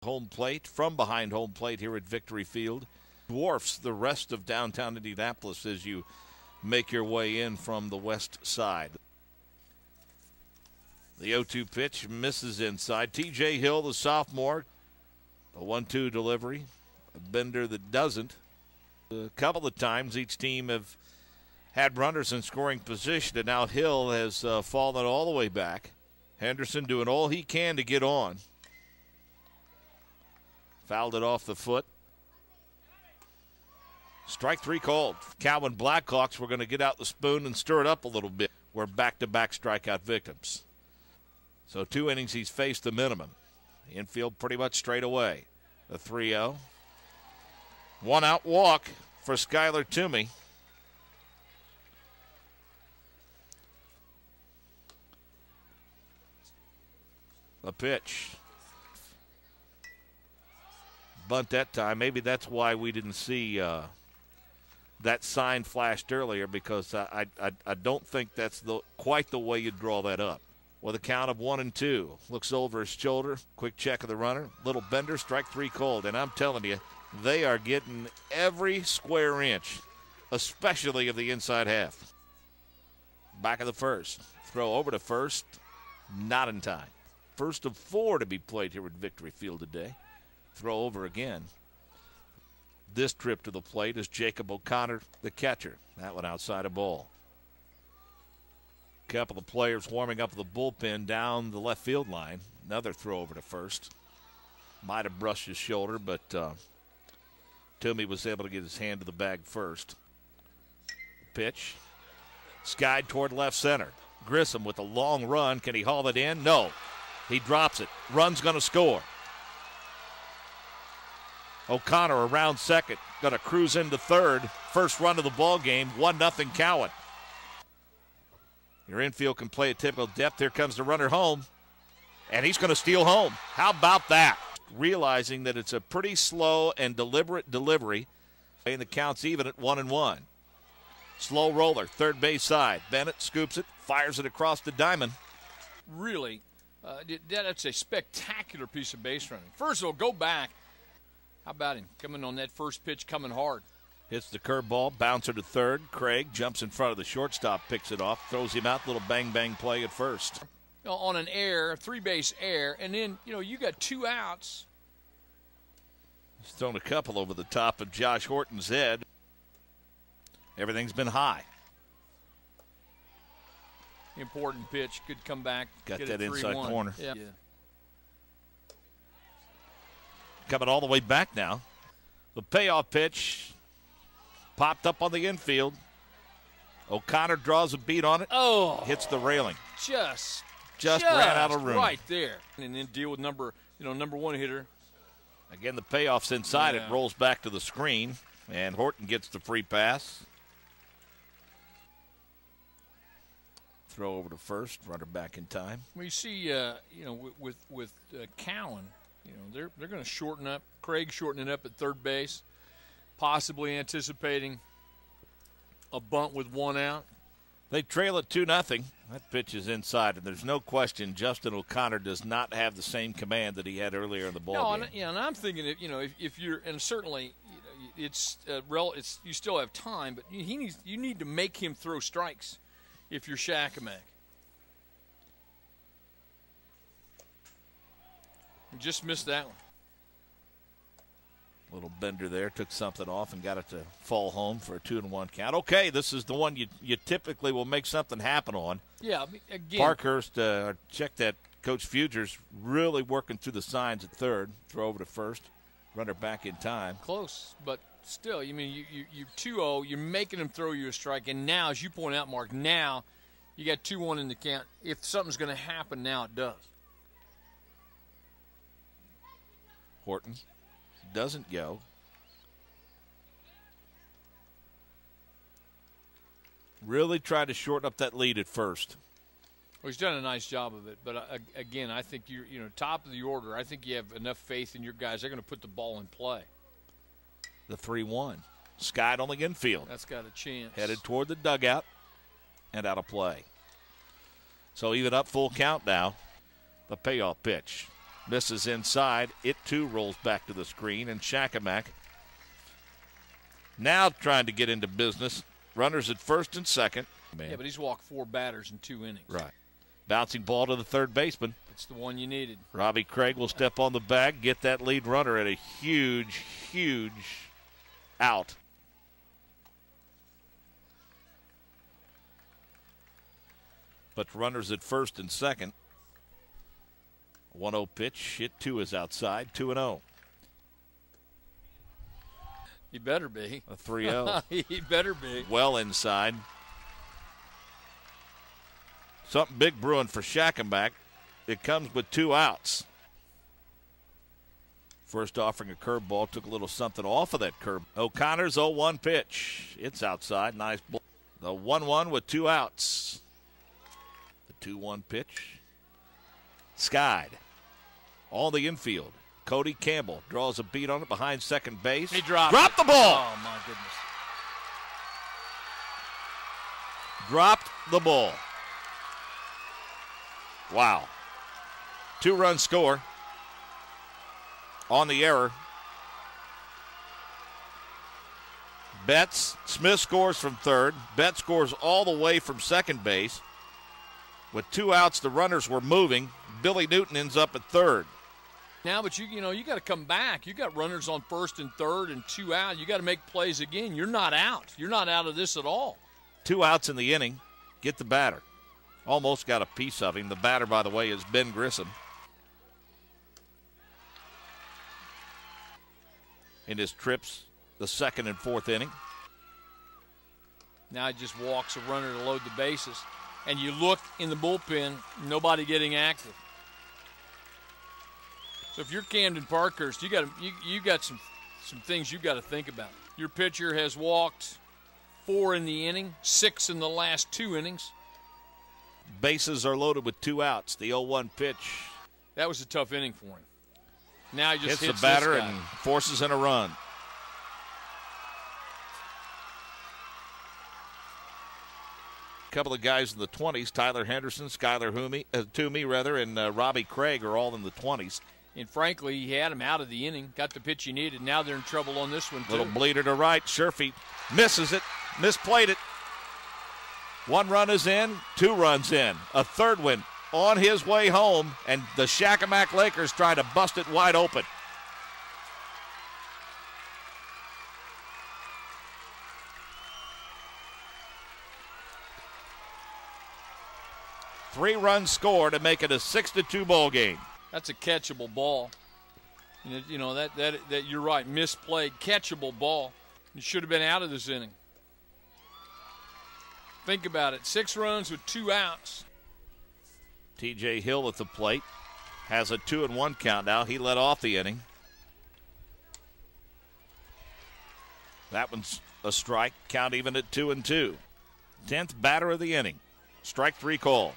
Home plate, from behind home plate here at Victory Field, dwarfs the rest of downtown Indianapolis as you make your way in from the west side. The 0-2 pitch misses inside. T.J. Hill, the sophomore, a 1-2 delivery. A bender that doesn't. A couple of times each team have had runners in scoring position, and now Hill has fallen all the way back. Henderson doing all he can to get on. Fouled it off the foot. Strike three called. Cowan Blackhawks were going to get out the spoon and stir it up a little bit. We're back-to-back strikeout victims. So 2 innings he's faced the minimum. Infield pretty much straight away. The 3-0. 1-out walk for Skylar Toomey. A pitch. Bunt that time. Maybe that's why we didn't see that sign flashed earlier, because I don't think that's quite the way you draw that up. With a count of 1-2. Looks over his shoulder. Quick check of the runner. Little bender, strike three called. And I'm telling you, they are getting every square inch, especially of the inside half. Back of the first. Throw over to first. Not in time. First of 4 to be played here at Victory Field today. Throw over again. This trip to the plate is Jacob O'Connor, the catcher. That one outside a ball. Couple of players warming up the bullpen down the left field line. Another throw over to first. Might have brushed his shoulder, but Toomey was able to get his hand to the bag first. Pitch. Skied toward left center. Grissom with a long run. Can he haul it in? No. He drops it. Run's going to score. O'Connor around second. Going to cruise into third. First run of the ball game. 1-0 Cowan. Your infield can play at typical depth. Here comes the runner home. And he's going to steal home. How about that? Realizing that it's a pretty slow and deliberate delivery. And the count's even at 1-1. Slow roller, third base side. Bennett scoops it, fires it across the diamond. Really, that's a spectacular piece of base running. First of all, go back. How about him coming on that first pitch, coming hard? Hits the curveball, bouncer to third. Craig jumps in front of the shortstop, picks it off, throws him out. Little bang-bang play at first. On an error, three-base error, and then, you got 2 outs. He's thrown a couple over the top of Josh Horton's head. Everything's been high. Important pitch. Good comeback. Got that inside corner. Yeah. Coming all the way back now. The payoff pitch popped up on the infield. O'Connor draws a beat on it. Oh. Hits the railing. Just ran out of room. Right there. And then deal with number 1 hitter. Again, the payoff's inside. It rolls back to the screen. And Horton gets the free pass. Throw over to first, runner back in time. We see, with Cowan, they're going to shorten up. Craig shortening up at third base, possibly anticipating a bunt with 1 out. They trail it 2-0. That pitch is inside, and there's no question Justin O'Connor does not have the same command that he had earlier in the ball game. And I'm thinking that if you're, and certainly it's you still have time, but you need to make him throw strikes. If you're Shakamak. Just missed that one. Little bender there, took something off and got it to fall home for a 2-1 count. Okay, this is the one you typically will make something happen on. Yeah, again. Parkhurst, check that. Coach Fuger's really working through the signs at third. Throw over to first. Runner back in time. Close, but still, you 2-0, you're making him throw you a strike, and now, as you point out, Mark, now you got 2-1 in the count. If something's going to happen, now it does. Horton doesn't go. Really tried to shorten up that lead at first. Well, he's done a nice job of it, but again, I think you're top of the order. I think you have enough faith in your guys. They're going to put the ball in play. The 3-1. Skied on the infield. That's got a chance. Headed toward the dugout and out of play. So even up full count now. The payoff pitch. Misses inside. It too rolls back to the screen, and Shakamak now trying to get into business. Runners at first and second. Yeah, but he's walked 4 batters in 2 innings. Right. Bouncing ball to the third baseman. It's the one you needed. Robbie Craig will step on the bag, get that lead runner at a huge, huge out. But runners at first and second. 1-0 pitch. Hit 2 is outside. 2-0. He better be. A 3-0. He better be. Well inside. Something big brewing for Shakamak. It comes with 2 outs. First offering a curveball, took a little something off of that curve. O'Connor's 0-1 pitch. It's outside. Nice ball. The 1-1 with 2 outs. The 2-1 pitch. Skied. On the infield. Cody Campbell draws a beat on it behind second base. He dropped the ball. Oh, my goodness. Dropped the ball. Wow. 2-run score on the error. Betts, Smith scores from third. Betts scores all the way from second base. With 2 outs, the runners were moving. Billy Newton ends up at third. Now, but you got to come back. You got runners on first and third and 2 out. You got to make plays again. You're not out. You're not out of this at all. 2 outs in the inning. Get the batter. Almost got a piece of him. The batter, by the way, is Ben Grissom. In his trips, the second and fourth inning. Now he just walks a runner to load the bases. And you look in the bullpen, nobody getting active. So if you're Camden Parkhurst, you got some things you got to think about. Your pitcher has walked 4 in the inning, 6 in the last 2 innings. Bases are loaded with 2 outs. The 0-1 pitch. That was a tough inning for him. Now he just hits the batter and forces in a run. A couple of guys in the 20s, Tyler Henderson, Skylar Toomey, and Robbie Craig are all in the 20s. And frankly, he had him out of the inning, got the pitch he needed. Now they're in trouble on this one, too. Little bleeder to right. Sherfy misses it, misplayed it. 1 run is in, 2 runs in. A third one on his way home, and the Shakamak Lakers trying to bust it wide open. Three runs score to make it a 6-2 ball game. That's a catchable ball. You know that you're right, misplayed, catchable ball. You should have been out of this inning. Think about it. 6 runs with 2 outs. T.J. Hill at the plate has a 2-1 count now. He led off the inning. That one's a strike. Count even at 2-2. 10th batter of the inning. Strike 3 called.